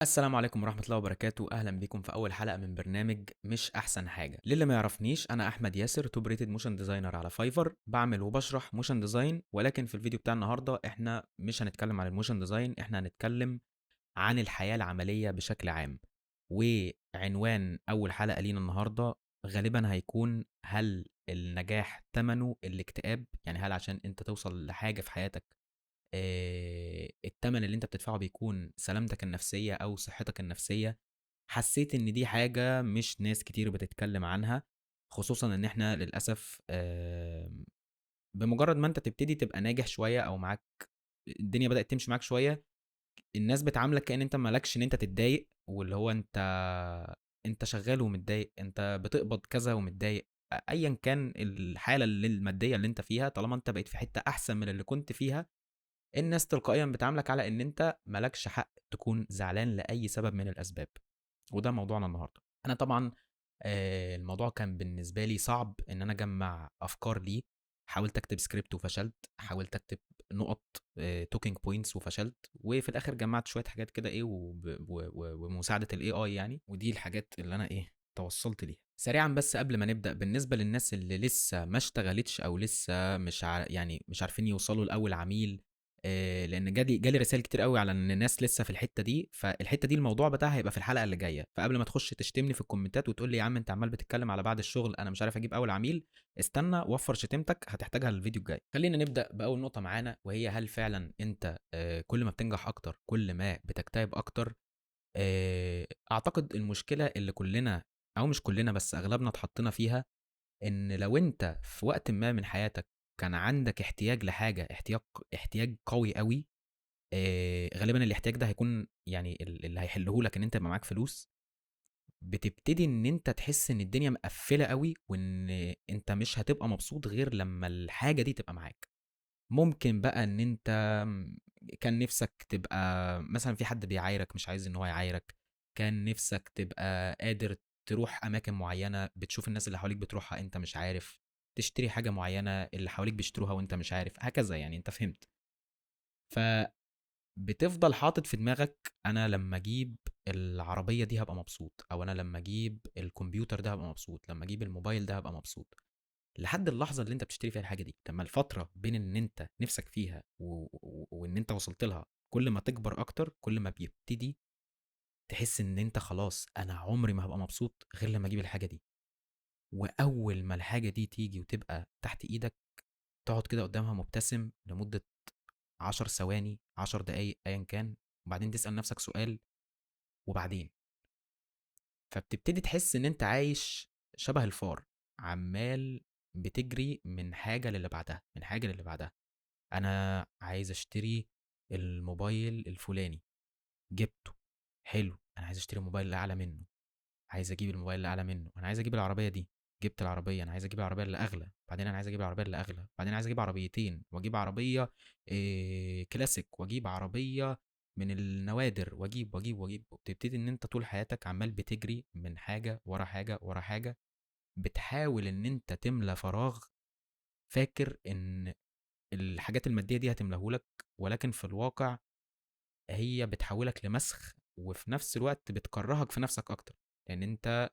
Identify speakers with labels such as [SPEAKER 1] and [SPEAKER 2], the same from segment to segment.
[SPEAKER 1] السلام عليكم ورحمة الله وبركاته، أهلا بيكم في أول حلقة من برنامج مش أحسن حاجة. للي ما يعرفنيش أنا أحمد ياسر، توب ريتد موشن ديزاينر على فايفر، بعمل وبشرح موشن ديزاين. ولكن في الفيديو بتاع النهاردة إحنا مش هنتكلم عن الموشن ديزاين، إحنا هنتكلم عن الحياة العملية بشكل عام. وعنوان أول حلقة لينا النهاردة غالبا هيكون: هل النجاح ثمنه الاكتئاب؟ يعني هل عشان أنت توصل لحاجة في حياتك التمن اللي أنت بتدفعه بيكون سلامتك النفسية أو صحتك النفسية؟ حسيت إن دي حاجة مش ناس كتير بتتكلم عنها، خصوصًا إن إحنا للأسف بمجرد ما أنت تبتدي تبقى ناجح شوية أو معاك الدنيا بدأت تمشي معاك شوية، الناس بتعاملك كأن أنت ما لكش إن أنت تتضايق، واللي هو أنت شغال ومتضايق، أنت بتقبض كذا ومتضايق، أيًا كان الحالة المادية اللي أنت فيها، طالما أنت بقيت في حتة أحسن من اللي كنت فيها، الناس تلقائيًا بتعاملك على إن أنت ما لكش حق تكون زعلان لأي سبب من الأسباب. وده موضوعنا النهارده. انا طبعا الموضوع كان بالنسبه لي صعب ان انا اجمع افكار ليه. حاولت اكتب سكريبت وفشلت، حاولت اكتب نقط توكينج بوينتس وفشلت، وفي الاخر جمعت شويه حاجات كده ايه ومساعده الاي اي يعني، ودي الحاجات اللي انا ايه توصلت ليها سريعا. بس قبل ما نبدا، بالنسبه للناس اللي لسه ما اشتغلتش او لسه يعني مش عارفين يوصلوا لاول عميل، لان جالي رسائل كتير قوي على ان الناس لسه في الحته دي، فالحته دي الموضوع بتاعها هيبقى في الحلقه اللي جايه. فقبل ما تخش تشتمني في الكومنتات وتقول لي يا عم انت عمال بتتكلم على بعد الشغل انا مش عارف اجيب اول عميل، استنى وفر شتيمتك هتحتاجها للفيديو الجاي. خلينا نبدا باول نقطه معانا، وهي هل فعلا انت كل ما بتنجح اكتر كل ما بتكتئب اكتر؟ اعتقد المشكله اللي كلنا، او مش كلنا بس اغلبنا اتحطينا فيها، ان لو انت في وقت ما من حياتك كان عندك احتياج لحاجه، احتياج قوي قوي، غالبا الاحتياج ده هيكون يعني اللي هيحله لك ان انت يبقى معاك فلوس. بتبتدي ان انت تحس ان الدنيا مقفله قوي، وان انت مش هتبقى مبسوط غير لما الحاجه دي تبقى معاك. ممكن بقى ان انت كان نفسك تبقى مثلا في حد بيعايرك مش عايز ان هو يعايرك، كان نفسك تبقى قادر تروح اماكن معينه بتشوف الناس اللي حواليك بتروحها انت مش عارف، تشتري حاجه معينه اللي حواليك بيشتروها وانت مش عارف، هكذا يعني انت فهمت. فبتفضل حاطط في دماغك انا لما اجيب العربيه دي هبقى مبسوط، او انا لما اجيب الكمبيوتر ده هبقى مبسوط، لما اجيب الموبايل ده هبقى مبسوط، لحد اللحظه اللي انت بتشتري فيها الحاجه دي. لما الفتره بين ان انت نفسك فيها وان انت وصلت لها كل ما تكبر اكتر، كل ما بيبتدي تحس ان انت خلاص انا عمري ما هبقى مبسوط غير لما اجيب الحاجه دي. واول ما الحاجه دي تيجي وتبقى تحت ايدك، تقعد كده قدامها مبتسم لمده 10 ثواني 10 دقايق ايا كان، وبعدين تسال نفسك سؤال: وبعدين؟ فبتبتدي تحس ان انت عايش شبه الفار، عمال بتجري من حاجه للي بعدها، من حاجه للي بعدها. انا عايز اشتري الموبايل الفلاني، جبته، حلو، انا عايز اشتري موبايل اعلى منه، عايز اجيب الموبايل اللي اعلى منه، انا عايز اجيب العربيه دي، جبت العربيه، انا عايز اجيب العربيه اللي اغلى، بعدين انا عايز اجيب العربيه اللي اغلى، بعدين عايز اجيب عربيتين، واجيب عربيه كلاسيك، واجيب عربيه من النوادر، واجيب. وبتبتدي ان انت طول حياتك عمال بتجري من حاجه ورا حاجه ورا حاجه، بتحاول ان انت تملى فراغ، فاكر ان الحاجات الماديه دي هتملاه، ولكن في الواقع هي بتحولك لمسخ، وفي نفس الوقت بتكرهك في نفسك اكتر، لان انت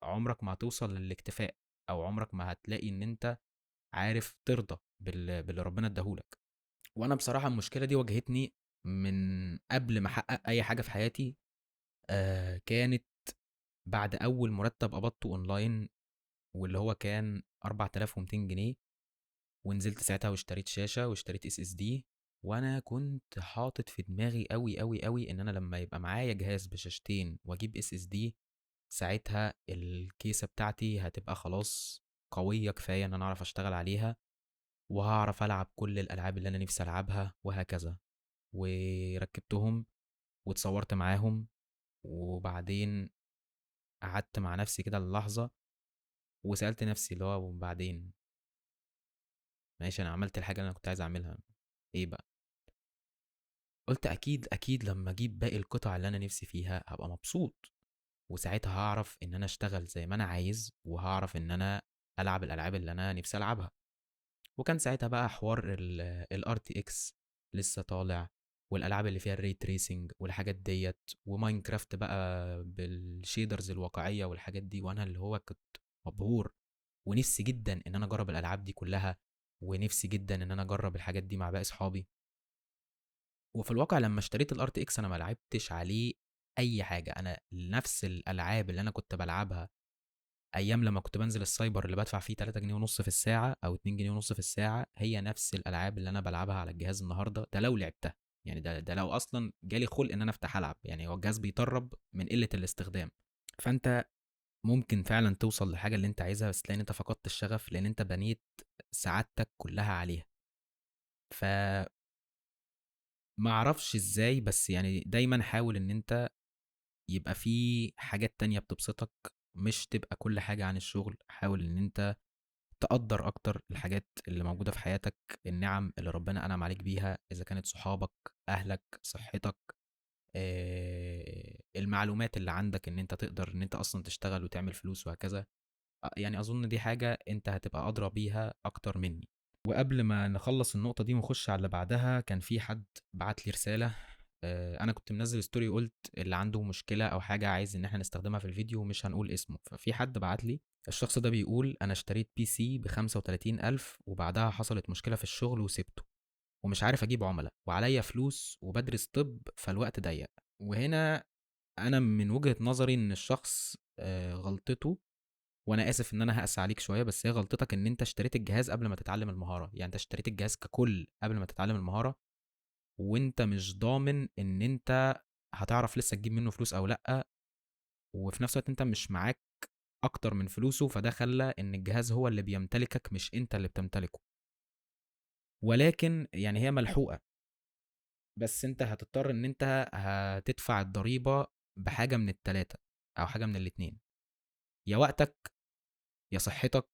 [SPEAKER 1] عمرك ما هتوصل للاكتفاء، او عمرك ما هتلاقي ان انت عارف ترضى باللي ربنا اداهولك. وانا بصراحة المشكلة دي واجهتني من قبل ما احقق اي حاجة في حياتي. كانت بعد اول مرتب قبضته اونلاين، واللي هو كان 4200 جنيه، ونزلت ساعتها واشتريت شاشة واشتريت اس اس دي. وانا كنت حاطط في دماغي قوي قوي قوي ان انا لما يبقى معايا جهاز بشاشتين واجيب اس اس دي، ساعتها الكيسة بتاعتي هتبقى خلاص قوية كفاية ان انا اعرف اشتغل عليها، وهعرف العب كل الالعاب اللي انا نفسي العبها وهكذا. وركبتهم واتصورت معاهم، وبعدين قعدت مع نفسي كده للحظة وسألت نفسي اللي هو وبعدين؟ ماشي، انا عملت الحاجة اللي انا كنت عايز اعملها، ايه بقى؟ قلت اكيد اكيد لما اجيب باقي القطع اللي انا نفسي فيها هبقى مبسوط، وساعتها هعرف ان انا اشتغل زي ما انا عايز، وهعرف ان انا العب الالعاب اللي انا نفسي العبها. وكان ساعتها بقى حوار الار تي اكس لسه طالع، والالعاب اللي فيها الري تريسنج والحاجات ديت، وماينكرافت بقى بالشيدرز الواقعيه والحاجات دي. وانا اللي هو كنت مبهور، ونفسي جدا ان انا اجرب الالعاب دي كلها، ونفسي جدا ان انا اجرب الحاجات دي مع باقي اصحابي. وفي الواقع لما اشتريت الار تي اكس انا ما لعبتش عليه اي حاجه. انا نفس الالعاب اللي انا كنت بلعبها ايام لما كنت بنزل السايبر اللي بدفع فيه 3 جنيه ونص في الساعه او 2 جنيه ونص في الساعه، هي نفس الالعاب اللي انا بلعبها على الجهاز النهارده. ده لو لعبتها يعني، ده لو اصلا جالي خلق ان انا افتح العب، يعني هو الجهاز بيطرب من قله الاستخدام. فانت ممكن فعلا توصل لحاجه اللي انت عايزها، بس تلاقي ان انت فقدت الشغف لان انت بنيت سعادتك كلها عليها. فما اعرفش ازاي، بس يعني دايما حاول ان انت يبقى في حاجات تانية بتبسطك، مش تبقى كل حاجة عن الشغل. حاول ان انت تقدر اكتر الحاجات اللي موجودة في حياتك، النعم اللي ربنا انعم عليك بيها، اذا كانت صحابك، اهلك، صحتك، المعلومات اللي عندك ان انت تقدر ان انت اصلا تشتغل وتعمل فلوس وهكذا. يعني اظن دي حاجة انت هتبقى ادرى بيها اكتر مني. وقبل ما نخلص النقطة دي ونخش على اللي بعدها، كان في حد بعت لي رسالة. انا كنت منزل ستوري قلت اللي عنده مشكلة او حاجة عايز ان احنا نستخدمها في الفيديو مش هنقول اسمه. ففي حد بعت لي، الشخص ده بيقول انا اشتريت بي سي ب35,000 وبعدها حصلت مشكلة في الشغل وسبته، ومش عارف اجيب عملاء وعليا فلوس وبدرس طب فالوقت ضيق. وهنا انا من وجهة نظري ان الشخص غلطته، وانا اسف ان انا هقسى عليك شويه، بس هي غلطتك ان انت اشتريت الجهاز قبل ما تتعلم المهاره. يعني انت اشتريت الجهاز ككل قبل ما تتعلم المهاره، وانت مش ضامن ان انت هتعرف لسه تجيب منه فلوس او لا. وفي نفس الوقت انت مش معاك اكتر من فلوسه، فده خلى ان الجهاز هو اللي بيمتلكك مش انت اللي بتمتلكه. ولكن يعني هي ملحوقه، بس انت هتضطر ان انت هتدفع الضريبه بحاجه من التلاته او حاجه من الاتنين: يا وقتك، يا صحتك،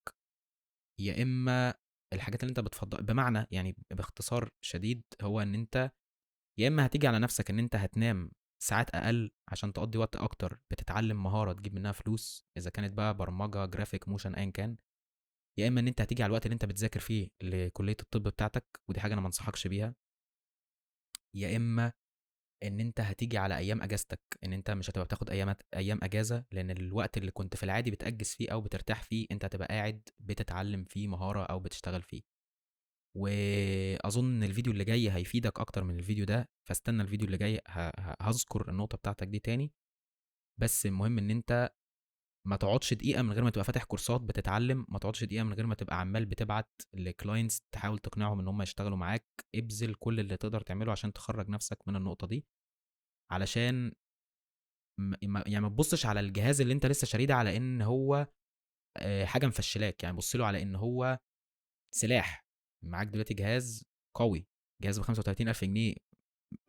[SPEAKER 1] يا اما الحاجات اللي انت بتفضل. بمعنى يعني باختصار شديد هو ان انت يا اما هتيجي على نفسك ان انت هتنام ساعات اقل عشان تقضي وقت اكتر بتتعلم مهارة تجيب منها فلوس، اذا كانت بقى برمجة، جرافيك، موشن، ايا كان. يا اما ان انت هتيجي على الوقت اللي انت بتذاكر فيه لكلية الطب بتاعتك، ودي حاجة انا ما انصحكش بيها. يا اما ان انت هتيجي على ايام اجازتك، ان انت مش هتبقى بتاخد ايام اجازة، لان الوقت اللي كنت في العادي بتأجز فيه او بترتاح فيه انت هتبقى قاعد بتتعلم فيه مهارة او بتشتغل فيه. واظن ان الفيديو اللي جاي هيفيدك اكتر من الفيديو ده، فاستنى الفيديو اللي جاي هذكر النقطة بتاعتك دي تاني. بس المهم ان انت ما تقعدش دقيقة من غير ما تبقى فاتح كورسات بتتعلم، ما تقعدش دقيقة من غير ما تبقى عمال بتبعت لكلاينتس تحاول تقنعهم ان هم يشتغلوا معاك. ابذل كل اللي تقدر تعمله عشان تخرج نفسك من النقطة دي، علشان يعني ما تبصش على الجهاز اللي انت لسه شاريه ده على ان هو حاجة مفشلاك. يعني بص له على ان هو سلاح. معاك دلوقتي جهاز قوي، جهاز ب 35,000 جنيه.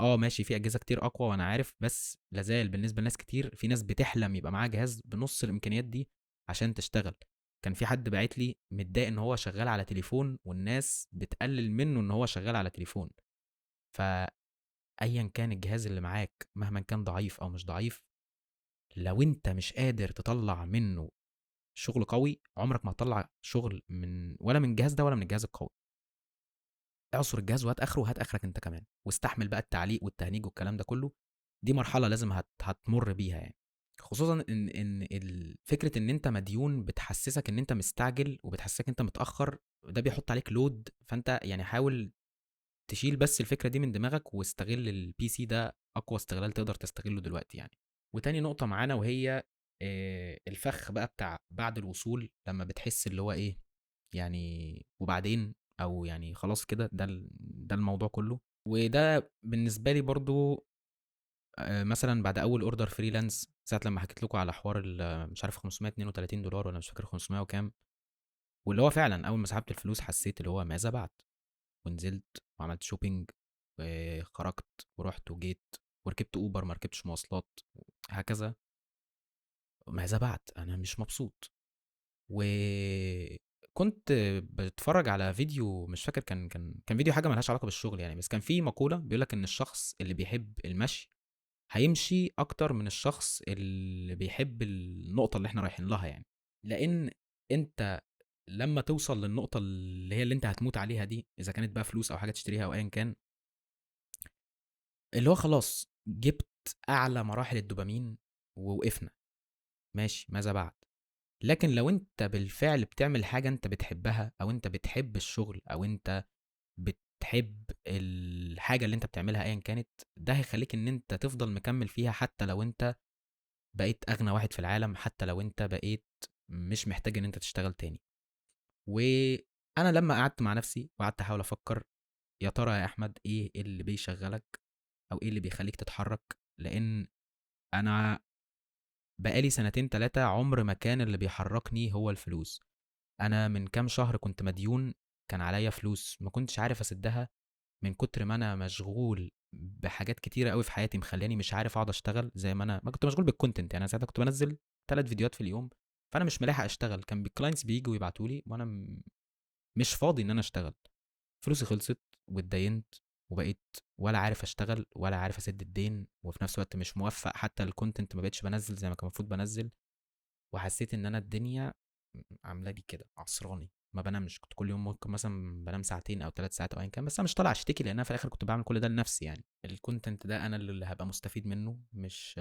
[SPEAKER 1] اه ماشي، في اجهزه كتير اقوى وانا عارف، بس لازال بالنسبه لناس كتير، في ناس بتحلم يبقى معاها جهاز بنص الامكانيات دي عشان تشتغل. كان في حد باعت لي متضايق ان هو شغال على تليفون والناس بتقلل منه ان هو شغال على تليفون. فايا كان الجهاز اللي معاك مهما كان ضعيف او مش ضعيف، لو انت مش قادر تطلع منه شغل قوي عمرك ما هتطلع شغل من ولا من الجهاز ده ولا من الجهاز القوي. اعصر الجهاز وهات اخره وهات اخرك انت كمان، واستحمل بقى التعليق والتهنيج والكلام ده كله. دي مرحله لازم هتمر بيها يعني. خصوصا ان فكره ان انت مديون بتحسسك ان انت مستعجل وبتحسسك انت متاخر، ده بيحط عليك لود. فانت يعني حاول تشيل بس الفكره دي من دماغك، واستغل البي سي ده اقوى استغلال تقدر تستغله دلوقتي يعني. وتاني نقطه معانا وهي الفخ بقى بتاع بعد الوصول، لما بتحس اللي هو ايه يعني وبعدين، او يعني خلاص كده، ده الموضوع كله. وده بالنسبه لي برضو مثلا بعد اول اوردر فريلانس، ساعه لما حكيت لكم على حوار مش عارف $532 ولا مش فاكر 500 وكام، واللي هو فعلا اول ما سحبت الفلوس حسيت اللي هو ماذا بعد. ونزلت وعملت شوبينج وخرجت ورحت وجيت وركبت اوبر، ما ركبتش مواصلات، هكذا. ماذا بعد؟ انا مش مبسوط. وكنت بتفرج على فيديو مش فاكر، كان فيديو حاجه ملهاش علاقه بالشغل يعني، بس كان في مقوله بيقول لك ان الشخص اللي بيحب المشي هيمشي اكتر من الشخص اللي بيحب النقطه اللي احنا رايحين لها يعني. لان انت لما توصل للنقطه اللي هي اللي انت هتموت عليها دي، اذا كانت بقى فلوس او حاجه تشتريها او ايا كان، اللي هو خلاص جبت أعلى مراحل الدوبامين ووقفنا، ماشي ماذا بعد؟ لكن لو أنت بالفعل بتعمل حاجة أنت بتحبها، أو أنت بتحب الشغل، أو أنت بتحب الحاجة اللي أنت بتعملها أيًا كانت، ده هيخلّيك إن أنت تفضل مكمّل فيها حتى لو أنت بقيت أغنى واحد في العالم، حتى لو أنت بقيت مش محتاج إن أنت تشتغل تاني. وأنا لمّا قعدت مع نفسي وقعدت أحاول أفكّر، يا ترى يا أحمد إيه اللي بيشغّلك أو إيه اللي بيخلّيك تتحرّك؟ لإن أنا بقى لي سنتين 3 عُمر ما كان اللي بيحرّكني هو الفلوس. أنا من كام شهر كنت مديون، كان عليّا فلوس ما كنتش عارف أسدّها من كتر ما أنا مشغول بحاجات كتيرة أوي في حياتي مخلّياني مش عارف أقعد أشتغل زي ما كنت مشغول بالcontent. يعني أنا ساعتها كنت بانزّل 3 فيديوهات في اليوم، فأنا مش ملاحق أشتغل، كان clients بييجوا يبعتوا لي وأنا مش فاضي إن أنا أشتغل. فلوسي خلصت واتدينت، وبقيت ولا عارف أشتغل ولا عارف أسد الدين، وفي نفس الوقت مش موفّق حتى الcontent ما بقيتش بانزّل زي ما كان المفروض بانزّل. وحسيت ان انا الدنيا عامله لي كده عصراني، ما بنامش. كنت كل يوم ممكن مثلا بنام ساعتين او 3 ساعات او ايا كان، بس انا مش طالع اشتكي لان انا في الاخر كنت بعمل كل ده لنفسي. يعني الكونتنت ده انا اللي هبقى مستفيد منه، مش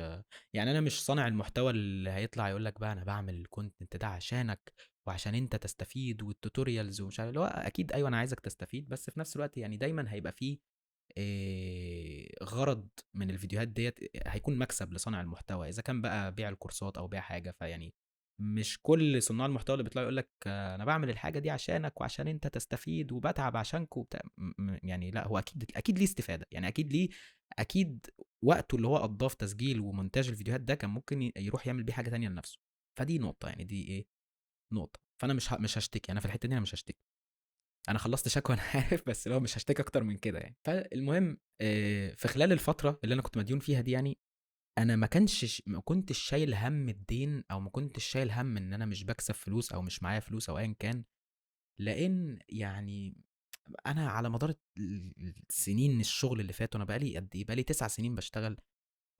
[SPEAKER 1] يعني انا مش صانع المحتوى اللي هيطلع يقول لك بقى انا بعمل الكونتنت ده عشانك وعشان انت تستفيد والتوتوريالز ومش عارف اللي هو اكيد ايوه انا عايزك تستفيد، بس في نفس الوقت يعني دايما هيبقى فيه غرض من الفيديوهات ديت هيكون مكسب لصانع المحتوى، اذا كان بقى بيع الكورسات او بيع حاجه. فيعني مش كل صناع المحتوى اللي بيطلعوا يقول لك انا بعمل الحاجه دي عشانك وعشان انت تستفيد وبتعب عشانك وبتاع يعني لا، هو اكيد ليه استفاده، يعني اكيد ليه، اكيد وقته اللي هو قضاه في تسجيل ومونتاج الفيديوهات ده كان ممكن يروح يعمل بيه حاجه تانية لنفسه. فدي نقطه، يعني دي ايه، نقطه. فانا مش هشتكي انا في الحته دي، انا مش هشتكي. انا خلصت شكوى انا عارف، بس لو مش هشتكي اكتر من كده يعني. فالمهم في خلال الفتره اللي انا كنت مديون فيها دي، يعني انا ما كنتش شايل هم الدين، او ما كنتش شايل هم ان انا مش بكسب فلوس او مش معايا فلوس او ايا كان. لان يعني انا على مدار السنين الشغل اللي فات، وانا بقالي قد ايه، بقالي 9 سنين بشتغل،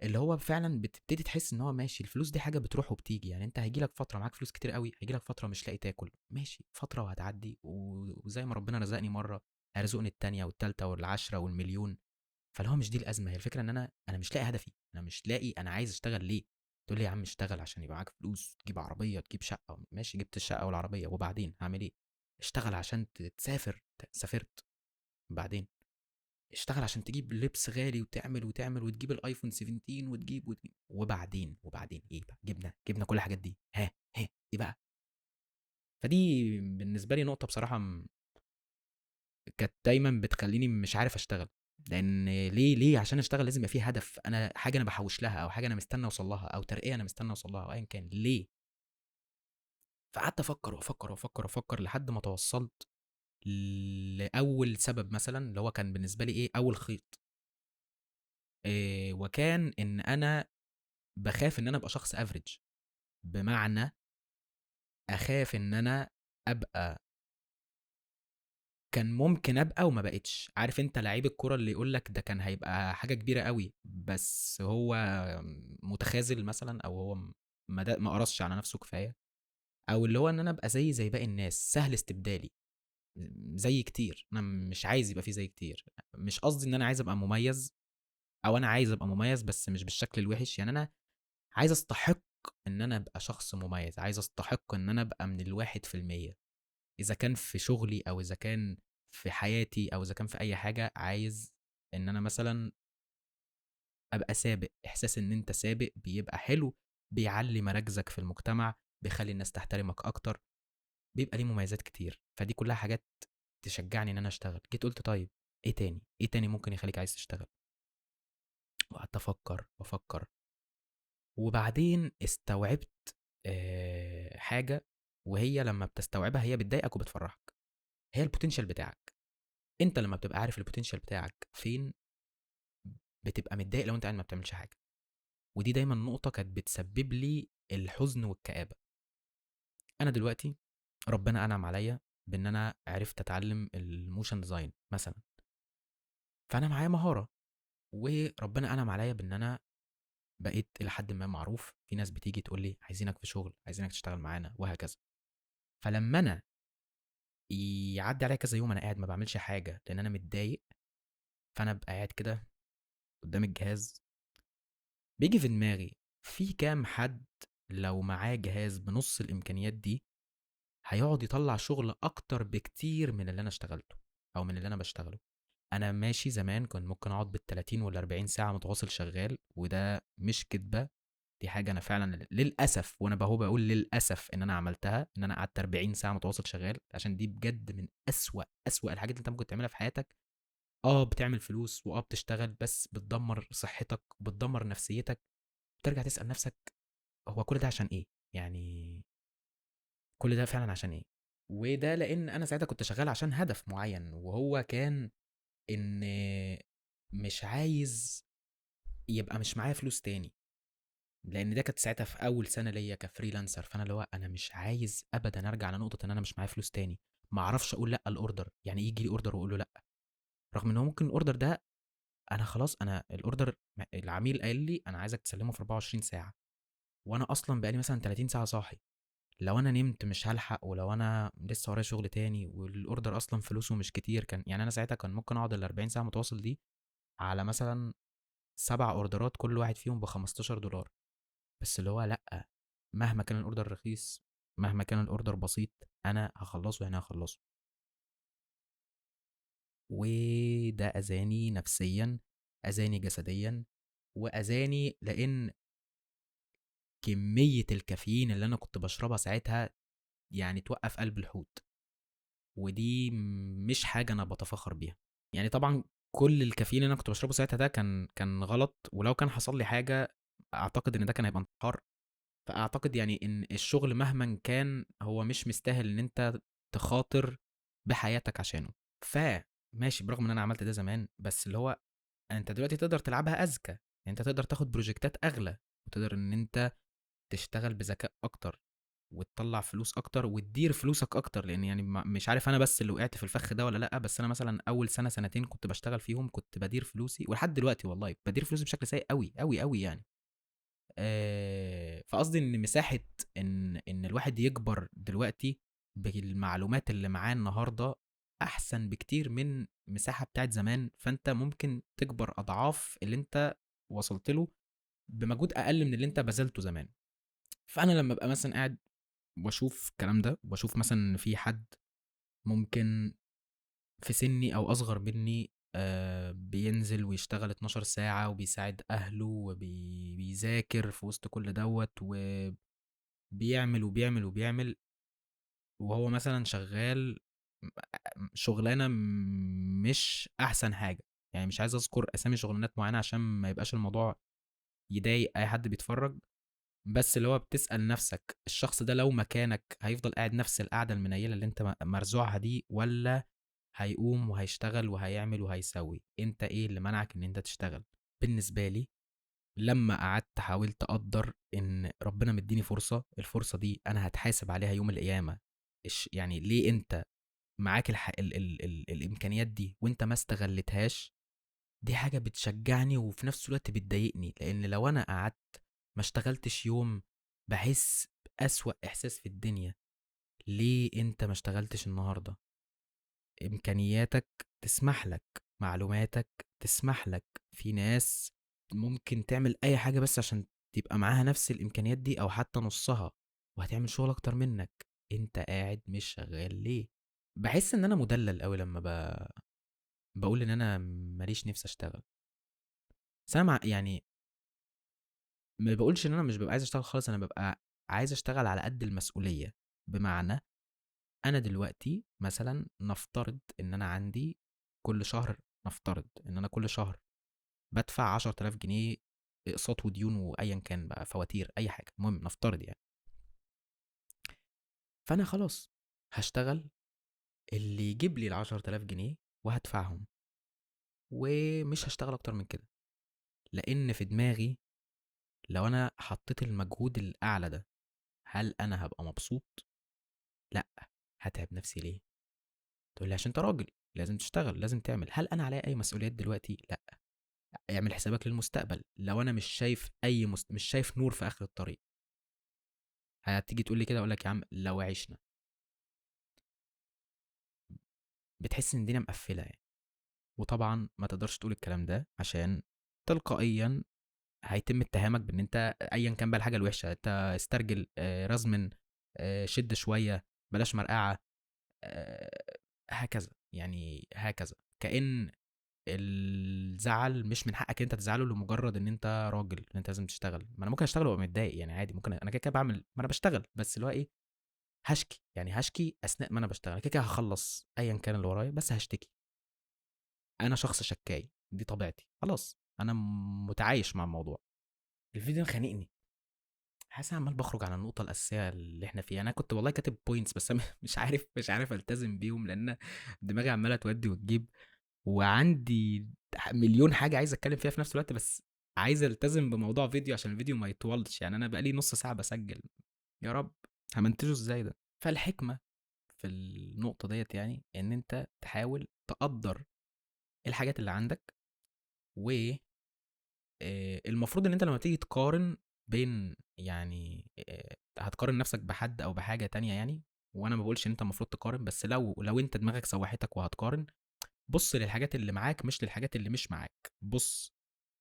[SPEAKER 1] اللي هو فعلا بتبتدي تحس ان هو ماشي الفلوس دي حاجه بتروح وبتيجي. يعني انت هيجي لك فتره معاك فلوس كتير قوي، هيجي لك فتره مش لاقي تاكل، ماشي فتره وهتعدي، وزي ما ربنا رزقني مره هيرزقني التانية والتالتة والعشرة والمليون. فاللي هو مش دي الازمه، هي الفكره ان انا مش لاقي هدفي، انا مش لاقي انا عايز اشتغل ليه. تقول لي يا عم اشتغل عشان يبقى معاك فلوس تجيب عربيه تجيب شقه، ماشي جبت الشقه والعربيه وبعدين هعمل ايه؟ اشتغل عشان تسافر، سافرت، بعدين اشتغل عشان تجيب لبس غالي وتعمل وتجيب الايفون 17 وتجيب وبعدين ايه بقى؟ جبنا كل الحاجات دي، ها ايه بقى؟ فدي بالنسبه لي نقطه بصراحه كانت دايما بتخليني مش عارف اشتغل. لان ليه عشان اشتغل لازم يبقى في هدف، انا حاجه انا بحوش لها، او حاجه انا مستني اوصل لها، او ترقيه انا مستني اوصل لها، او ايا كان ليه. فقعدت افكر لحد ما توصلت لاول سبب مثلا، اللي هو كان بالنسبه لي ايه اول خيط. وكان ان انا بخاف ان انا ابقى شخص افريج. بمعنى اخاف ان انا ابقى، كان ممكن ابقى وما بقتش. عارف انت لعيب الكرة اللي يقول لك ده كان هيبقى حاجة كبيرة قوي بس هو متخاذل مثلا، او هو ما قرصش على نفسه كفاية. او اللي هو ان انا ابقى زي باقي الناس، سهل استبدالي زي كتير. انا مش عايز يبقى في زي كتير. مش قصدي ان انا عايز ابقى مميز، او انا عايز ابقى مميز بس مش بالشكل الوحش. يعني انا عايز استحق ان انا ابقى شخص مميز، عايز استحق ان انا ابقى من 1%. اذا كان في شغلي او اذا كان في حياتي او اذا كان في اي حاجه، عايز ان انا مثلا ابقى سابق. احساس ان انت سابق بيبقى حلو، بيعلي مراكزك في المجتمع، بيخلي الناس تحترمك اكتر، بيبقى ليه مميزات كتير. فدي كلها حاجات تشجعني ان انا اشتغل. جيت قلت طيب ايه تاني ممكن يخليك عايز تشتغل؟ وقعدت افكر وبعدين استوعبت حاجه، وهي لما بتستوعبها هي بتضايقك وبتفرحك. هي البوتنشال بتاعك. انت لما بتبقى عارف البوتنشال بتاعك فين، بتبقى متضايق لو انت قاعد ما بتعملش حاجه. ودي دايما نقطه كانت بتسبب لي الحزن والكآبه. انا دلوقتي ربنا انعم عليا بان انا عرفت اتعلم الموشن ديزاين مثلا، فانا معايا مهاره. وربنا انعم عليا بان انا بقيت الى حد ما معروف، في ناس بتيجي تقول لي عايزينك في شغل، عايزينك تشتغل معانا وهكذا. فلما انا يعدي عليا كذا يوم انا قاعد ما بعملش حاجه لان انا متضايق، فانا ابقى قاعد كده قدام الجهاز، بيجي في دماغي في كام حد لو معاه جهاز بنص الامكانيات دي هيقعد يطلع شغل اكتر بكتير من اللي انا اشتغلته او من اللي انا بشتغله. انا ماشي زمان كنت ممكن اقعد بال30 وال40 ساعه متواصل شغال، وده مش كدبه، دي حاجه انا فعلا للاسف، وانا بقول للاسف ان انا عملتها، ان انا قعدت 40 ساعه متواصل شغال، عشان دي بجد من اسوأ الحاجات اللي انت ممكن تعملها في حياتك. بتعمل فلوس بتشتغل، بس بتدمر صحتك وبتدمر نفسيتك. ترجع تسأل نفسك هو كل ده عشان ايه؟ يعني كل ده فعلا عشان ايه؟ وده لان انا ساعتها كنت شغال عشان هدف معين، وهو كان ان مش عايز يبقى مش معايا فلوس تاني، لان ده كانت ساعتها في اول سنه ليا كفريلانسر. فانا اللي هو انا مش عايز ابدا ارجع لنقطه ان انا مش معايا فلوس تاني. ما اعرفش اقول لا الاوردر، يعني يجي لي اوردر واقول له لا، رغم ان هو ممكن الاوردر ده انا خلاص، انا الاوردر العميل قال لي انا عايزك تسلمه في 24 ساعه، وانا اصلا بقالي مثلا 30 ساعه صاحي. لو انا نمت مش هلحق، ولو انا لسه ورايا شغل تاني والاوردر اصلا فلوسه مش كتير، كان يعني انا ساعتها كان ممكن اقعد ال 40 ساعه متواصل دي على مثلا 7 اوردرات كل واحد فيهم ب $15. بس اللي هو لا، مهما كان الاوردر رخيص، مهما كان الاوردر بسيط، انا هخلصه، يعني هخلصه. وده اذاني نفسيا، اذاني جسديا، واذاني لان كميه الكافيين اللي انا كنت بشربها ساعتها يعني توقف قلب الحوت. ودي مش حاجه انا بتفاخر بيها. يعني طبعا كل الكافيين اللي انا كنت بشربه ساعتها ده كان غلط، ولو كان حصل لي حاجه اعتقد ان ده كان هيبقى انتحار. فاعتقد يعني ان الشغل مهما كان هو مش مستاهل ان انت تخاطر بحياتك عشانه. فماشي، برغم ان انا عملت ده زمان، بس اللي هو انت دلوقتي تقدر تلعبها اذكى، يعني انت تقدر تاخد بروجكتات اغلى، وتقدر ان انت تشتغل بذكاء اكتر، وتطلع فلوس اكتر وتدير فلوسك اكتر. لان يعني مش عارف انا بس اللي وقعت في الفخ ده ولا لا، بس انا مثلا اول سنه سنتين كنت بشتغل فيهم كنت بدير فلوسي، ولحد دلوقتي والله بدير فلوسي بشكل سيء قوي قوي قوي يعني. فقصدي ان مساحه ان الواحد يكبر دلوقتي بالمعلومات اللي معاه النهارده احسن بكتير من مساحه بتاعت زمان. فانت ممكن تكبر اضعاف اللي انت وصلت له بمجهود اقل من اللي انت بذلته زمان. فانا لما ابقى مثلا قاعد واشوف الكلام ده، واشوف مثلا ان في حد ممكن في سني او اصغر مني بينزل ويشتغل 12 ساعة وبيساعد اهله وبيذاكر في وسط كل دوت، وبيعمل وهو مثلا شغال شغلانة مش احسن حاجة. يعني مش عايز اذكر اسامي شغلانات معينة عشان ما يبقاش الموضوع يضايق اي حد بيتفرج، بس اللي هو بتسأل نفسك الشخص ده لو مكانك هيفضل قاعد نفس القعدة المنيلة اللي انت مرزوعها دي، ولا هيقوم وهيشتغل وهيعمل وهيسوي؟ انت ايه اللي منعك ان انت تشتغل؟ بالنسبة لي لما قعدت حاولت اقدر ان ربنا مديني فرصة، الفرصة دي انا هتحاسب عليها يوم القيامة. يعني ليه انت معاك الامكانيات دي وانت ما استغلتهاش؟ دي حاجة بتشجعني وفي نفس الوقت بتضايقني، لان لو انا قعدت ما اشتغلتش يوم بحس بأسوأ احساس في الدنيا. ليه انت ما اشتغلتش النهارده؟ امكانياتك تسمح لك، معلوماتك تسمح لك، في ناس ممكن تعمل اي حاجه بس عشان تبقى معاها نفس الامكانيات دي او حتى نصها، وهتعمل شغل اكتر منك. انت قاعد مش شغال ليه؟ بحس ان انا مدلل قوي لما بقول ان انا ماليش نفسي اشتغل. بس انا يعني ما بقولش ان انا مش ببقى عايز اشتغل خالص، انا ببقى عايز اشتغل على قد المسؤوليه. بمعنى انا دلوقتي مثلا نفترض ان انا عندي كل شهر، نفترض ان انا كل شهر بدفع 10,000 جنيه اقساط وديون وايا كان بقى فواتير اي حاجه، المهم نفترض يعني. فانا خلاص هشتغل اللي يجيب لي ال10,000 جنيه وهدفعهم، ومش هشتغل اكتر من كده. لان في دماغي لو انا حطيت المجهود الاعلى ده هل انا هبقى مبسوط؟ لا. هتعب نفسي ليه؟ تقول لي عشان انت راجل لازم تشتغل لازم تعمل. هل انا عليا اي مسؤوليات دلوقتي؟ لا. اعمل حسابك للمستقبل، لو انا مش شايف مش شايف نور في اخر الطريق، هتيجي تقول لي كده، اقول لك يا عم لو عشنا. بتحس ان الدنيا مقفله يعني. وطبعا ما تقدرش تقول الكلام ده عشان تلقائيا هيتم اتهامك بان انت ايا كان بقى الحاجه الوحشه، انت استرجل، رزمن، شد شويه، بلاش مرقعه، هكذا يعني، هكذا. كأن الزعل مش من حقك انت تزعله لمجرد ان انت راجل، ان انت لازم تشتغل. ما انا ممكن اشتغل وابقى متضايق يعني، عادي. ممكن انا كده كده بعمل، ما انا بشتغل، بس اللي هو ايه، هشكي يعني، هشكي اثناء ما انا بشتغل. أنا كده كده هخلص ايا كان اللي ورايا، بس هشتكي. انا شخص شكاي، دي طبيعتي، خلاص انا متعايش مع الموضوع. الفيديو خانقني، حاسس إن أنا عمال بخرج عن النقطة الأساسية اللي احنا فيها. أنا كنت والله كاتب بوينتس، بس أنا مش عارف ألتزم بيهم، لأن دماغي عمالة تودي وتجيب، وعندي مليون حاجة عايز أتكلم فيها في نفس الوقت، بس عايز ألتزم بموضوع فيديو عشان الفيديو ما يطولش. يعني أنا بقالي نص ساعة بسجل، يا رب همنتجه إزاي ده. فالحكمة في النقطة ديت يعني إن أنت تحاول تقدر الحاجات اللي عندك. و المفروض إن أنت لما تيجي تقارن بين يعني هتقارن نفسك بحد أو بحاجة تانية يعني، وأنا ما بقولش إن أنت المفروض تقارن، بس لو أنت دماغك سوحتك وهتقارن، بص للحاجات اللي معاك مش للحاجات اللي مش معاك. بص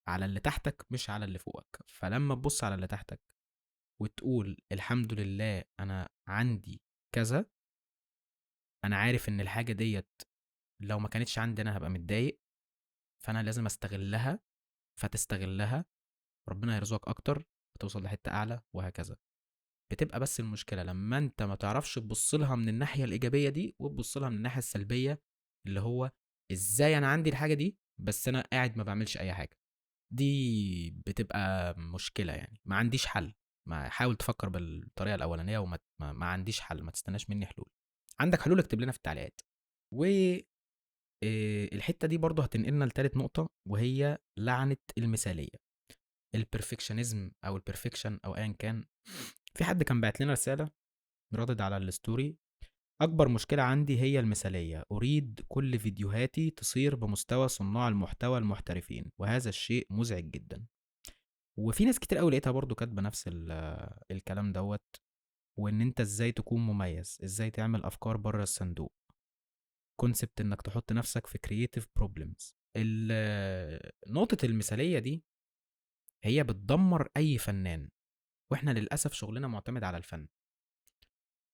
[SPEAKER 1] على اللي تحتك مش على اللي فوقك. فلما تبص على اللي تحتك وتقول الحمد لله أنا عندي كذا، أنا عارف إن الحاجة ديت لو ما كانتش عندي أنا هبقى متضايق، فأنا لازم أستغلها. فتستغلها، ربنا يرزقك أكتر، وتوصل لحتة أعلى، وهكذا. بتبقى بس المشكلة لما أنت ما تعرفش تبص لها من الناحية الإيجابية دي، وتبص لها من الناحية السلبية، اللي هو إزاي أنا عندي الحاجة دي بس أنا قاعد ما بعملش أي حاجة. دي بتبقى مشكلة يعني، ما عنديش حل. ما حاول تفكر بالطريقة الأولانية، وما عنديش حل، ما تستناش مني حلول. عندك حلول اكتب لنا في التعليقات. و الحتة دي برضو هتنقلنا لتالت نقطة، وهي لعنة المثالية، البرفكشنزم او البرفكشن او ايا كان. في حد كان بعت لنا رسالة ردد على الستوري: أكبر مشكلة عندي هي المثالية، أريد كل فيديوهاتي تصير بمستوى صناع المحتوى المحترفين، وهذا الشيء مزعج جدا. وفي ناس كتير قوي لقيتها برضو كاتبه نفس الكلام دوت. وان انت ازاي تكون مميز، ازاي تعمل افكار بره الصندوق، كونسبت انك تحط نفسك في كرييتيف بروبلمز. نقطة المثالية دي هي بتدمر اي فنان، واحنا للاسف شغلنا معتمد على الفن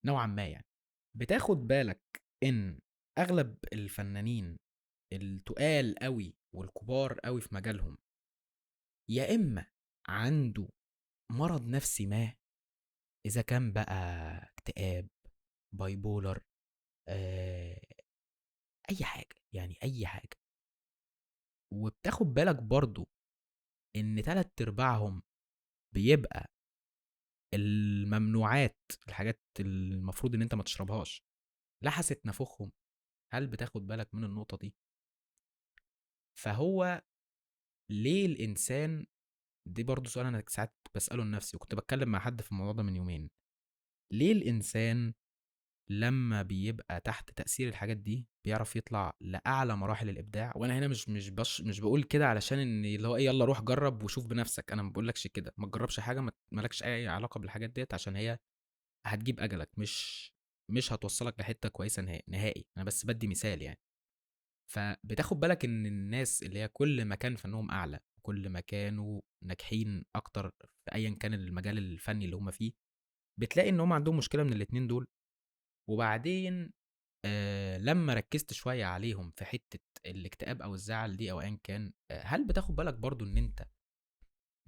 [SPEAKER 1] نوعا ما يعني. بتاخد بالك ان اغلب الفنانين التقال قوي والكبار قوي في مجالهم، يا اما عنده مرض نفسي ما، اذا كان بقى اكتئاب، باي بولر، آه، اي حاجه يعني، اي حاجه. وبتاخد بالك برضو ان تلات ارباعهم بيبقى الممنوعات، الحاجات المفروض ان انت ما تشربهاش، لحست نافوخهم. هل بتاخد بالك من النقطه دي؟ فهو ليه الانسان، دي برضو سؤال انا ساعات بساله لنفسي، وكنت بتكلم مع حد في الموضوع ده من يومين: ليه الانسان لما بيبقى تحت تأثير الحاجات دي بيعرف يطلع لأعلى مراحل الإبداع؟ وأنا هنا مش بقول كده علشان إن اللي هو إيه يلا روح جرب وشوف بنفسك. أنا ما بقولكش كده، ما تجربش حاجة مالكش أي علاقة بالحاجات ديت، عشان هي هتجيب أجلك، مش هتوصلك لحتة كويسة نهائي. أنا بس بدي مثال يعني. فبتاخد بالك إن الناس اللي هي كل ما كان فنهم أعلى، كل ما كانوا ناجحين أكتر في أيا كان المجال الفني اللي هم فيه، بتلاقي إن هم عندهم مشكلة من الاتنين دول. وبعدين لمّا ركّزت شوية عليهم في حتّة الاكتئاب أو الزعل دي أو أيًا كان، هل بتاخد بالك برضه إن أنت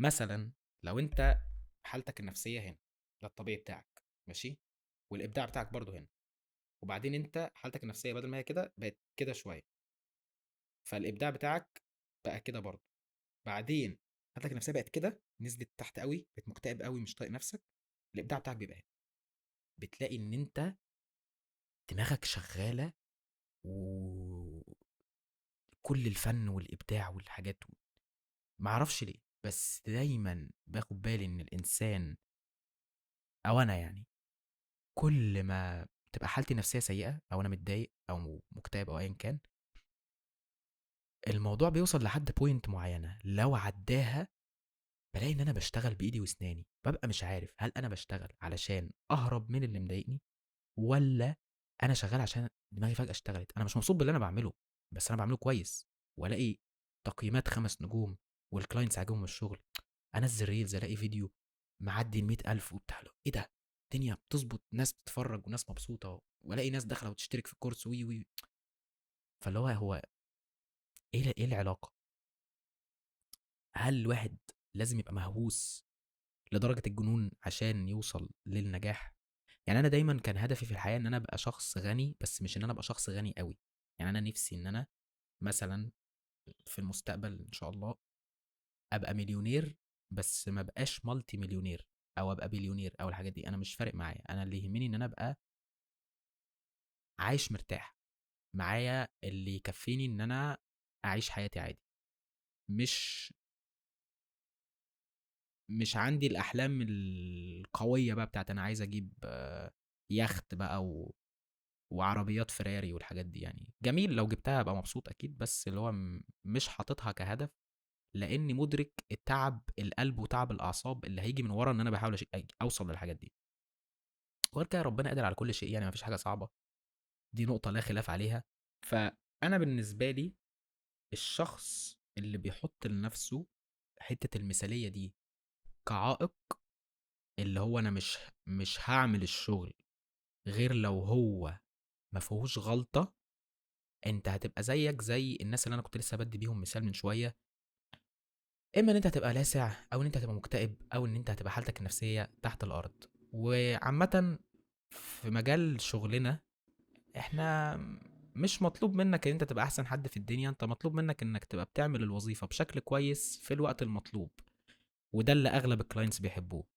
[SPEAKER 1] مثلًا لو أنت حالتك النفسية هنا، ده الطبيعي بتاعك، ماشي، والإبداع بتاعك برضه هنا، وبعدين أنت حالتك النفسية بدل ما هي كده بقت كده شوية، فالإبداع بتاعك بقى كده برضه. بعدين حالتك النفسية بقت كده، نزلت تحت أوي، بقيت مكتئب أوي مش طايق نفسك، الإبداع بتاعك بيبقى هنا. بتلاقي إن أنت دماغك شغّالة، وكل الفن والإبداع والحاجات. ما اعرفش ليه، بس دايما باخد بالي ان الانسان، او انا يعني، كل ما تبقى حالتي النفسيه سيئه، او انا متضايق او مكتئب او ايا كان، الموضوع بيوصل لحد بوينت معينه، لو عداها بلاقي ان انا بشتغل بايدي واسناني. ببقى مش عارف هل انا بشتغل علشان اهرب من اللي مضايقني، ولا انا شغال عشان دماغي فجاه اشتغلت. انا مش مبسوط باللي انا بعمله، بس انا بعمله كويس، والاقي تقييمات 5 نجوم، والكلاينتس عاجبهم الشغل، انزل ريلز الاقي فيديو معدي ال 100,000 وبتاع، ايه ده؟ الدنيا بتظبط، ناس بتتفرج وناس مبسوطه، والاقي ناس داخله وتشترك في الكورس وي وي. فاللي هو ايه العلاقه؟ هل الواحد لازم يبقى مهووس لدرجه الجنون عشان يوصل للنجاح؟ يعني انا دايما كان هدفي في الحياه ان انا ابقى شخص غني، بس مش ان انا ابقى شخص غني قوي. يعني انا نفسي ان انا مثلا في المستقبل ان شاء الله ابقى مليونير، بس ما بقاش مالتي مليونير او ابقى بليونير او الحاجات دي، انا مش فارق معايا. انا اللي يهمني ان انا ابقى عايش مرتاح، معايا اللي يكفيني ان انا اعيش حياتي عادي. مش مش عندي الاحلام القويه بقى بتاعت انا عايز اجيب يخت بقى وعربيات فراري والحاجات دي. يعني جميل لو جبتها ابقى مبسوط اكيد، بس اللي هو مش حاططها كهدف، لاني مدرك التعب القلب وتعب الاعصاب اللي هيجي من ورا ان انا بحاول اوصل للحاجات دي. وغير كده ربنا قادر على كل شيء، يعني مفيش حاجه صعبه، دي نقطه لا خلاف عليها. فانا بالنسبه لي الشخص اللي بيحط لنفسه حته المثاليه دي كعائق، اللي هو انا مش هعمل الشغل غير لو هو ما فيهوش غلطه، انت هتبقى زيك زي الناس اللي انا كنت لسه بدي بيهم مثال من شويه. اما ان انت هتبقى لاسع، او ان انت هتبقى مكتئب، او ان انت هتبقى حالتك النفسيه تحت الارض. وعامه في مجال شغلنا احنا مش مطلوب منك ان انت تبقى احسن حد في الدنيا، انت مطلوب منك انك تبقى بتعمل الوظيفه بشكل كويس في الوقت المطلوب. وده اللي اغلب الكلاينتس بيحبوه.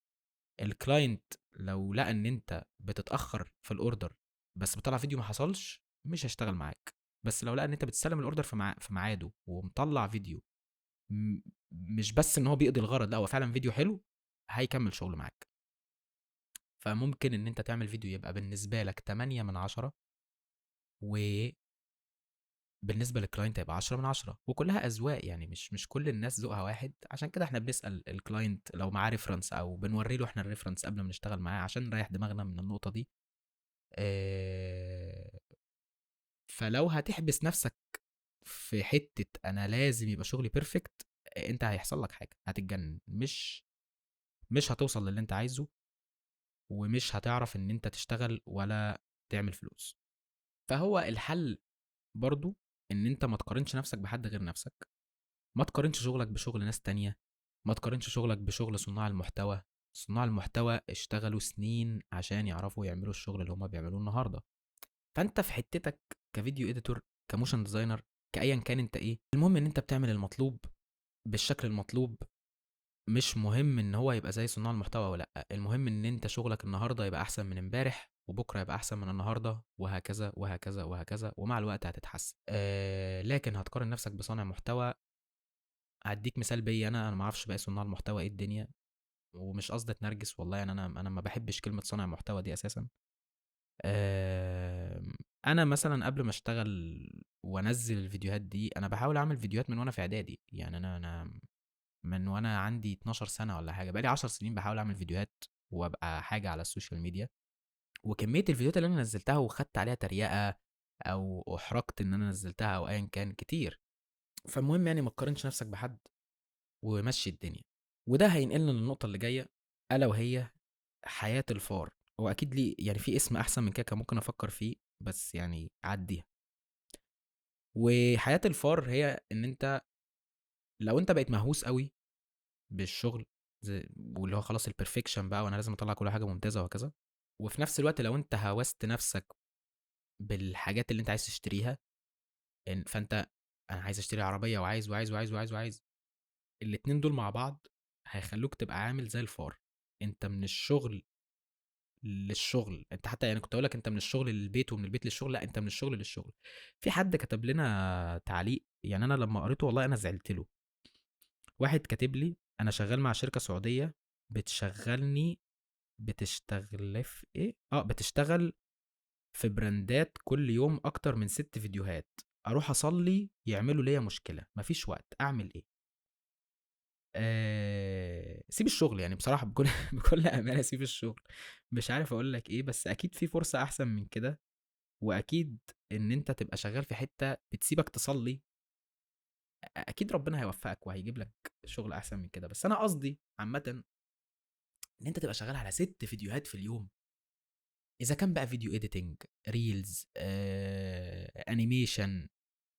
[SPEAKER 1] الكلاينت لو لقى ان انت بتتاخر في الاوردر بس بتطلع فيديو ما حصلش، مش هيشتغل معاك. بس لو لقى ان انت بتسلم الاوردر في ميعاده ومطلع فيديو، م- مش بس ان هو بيقضي الغرض، لا هو فعلا فيديو حلو، هيكمل شغل معاك. فممكن ان انت تعمل فيديو يبقى بالنسبه لك 8 من 10، وبالنسبه للكلاينت هيبقى 10 من 10. وكلها اذواق، يعني مش كل الناس ذوقها واحد. عشان كده احنا بنسال الكلاينت لو معاه ريفرنس، او بنوري له احنا الريفرنس قبل ما نشتغل معاه عشان نريح دماغنا من النقطه دي. آه، فلو هتحبس نفسك في حته انا لازم يبقى شغلي بيرفكت، انت هيحصل لك حاجه، هتتجنن، مش هتوصل للي انت عايزه، ومش هتعرف ان انت تشتغل ولا تعمل فلوس. فهو الحل برضو ان انت ما تقارنش نفسك بحد غير نفسك، ما تقارنش شغلك بشغل ناس تانية، ما تقارنش شغلك بشغل صناع المحتوى. صناع المحتوى اشتغلوا سنين عشان يعرفوا يعملوا الشغل اللي هما بيعملوه النهارده. فانت في حتتك كفيديو اديتور، كموشن ديزاينر، كايا كان انت ايه، المهم ان انت بتعمل المطلوب بالشكل المطلوب. مش مهم ان هو يبقى زي صناع المحتوى ولا لا، المهم ان انت شغلك النهارده يبقى احسن من امبارح، وبكره يبقى احسن من النهارده، وهكذا وهكذا وهكذا، ومع الوقت هتتحسن. لكن هتقارن نفسك بصانع محتوى. هديك مثال بيا انا ما اعرفش باقي صناع المحتوى ايه الدنيا، ومش قصدي اتنرجس والله، يعني انا ما بحبش كلمه صانع محتوى دي اساسا. آه انا مثلا قبل ما اشتغل وانزل الفيديوهات دي، انا بحاول اعمل فيديوهات من وانا في اعدادي. يعني انا من وانا عندي 12 سنه ولا حاجه، بقالي 10 سنين بحاول اعمل فيديوهات وابقى حاجه على السوشيال ميديا. وكميه الفيديوهات اللي انا نزلتها وخدت عليها تريقه او احرجت ان انا نزلتها او ايا كان كتير. فالمهم يعني ما تقارنش نفسك بحد، ومشي الدنيا. وده هينقلنا للنقطه اللي جايه، الا وهي حياه الفار. هو اكيد ليه يعني في اسم احسن من كده كان ممكن افكر فيه، بس يعني عديها. وحياه الفار هي ان انت لو انت بقيت مهووس قوي بالشغل، واللي هو خلاص البرفكشن بقى، وانا لازم اطلع كل حاجه ممتازه وهكذا. وفي نفس الوقت لو انت هوست نفسك بالحاجات اللي انت عايز تشتريها، فانت انا عايز اشتري عربيه وعايز وعايز وعايز وعايز وعايز، الاتنين دول مع بعض هيخلوك تبقى عامل زي الفار. انت من الشغل للشغل، انت حتى يعني كنت اقول لك انت من الشغل للبيت ومن البيت للشغل، لا انت من الشغل للشغل. في حد كتب لنا تعليق، يعني انا لما قريته والله انا زعلت له. واحد كاتب لي انا شغال مع شركه سعوديه بتشغلني، بتشتغل في ايه، بتشتغل في براندات كل يوم اكتر من 6 فيديوهات، اروح اصلي يعملوا ليا مشكله، مفيش وقت، اعمل ايه؟ سيب الشغل يعني بصراحه، بكل بكل امانه سيب الشغل. مش عارف اقول لك ايه، بس اكيد في فرصه احسن من كده. واكيد ان انت تبقى شغال في حته بتسيبك تصلي اكيد ربنا هيوفقك وهيجيب لك شغل احسن من كده. بس انا قصدي عامه ان انت تبقى شغال على 6 فيديوهات في اليوم، اذا كان بقى فيديو اديتنج، ريلز، انيميشن،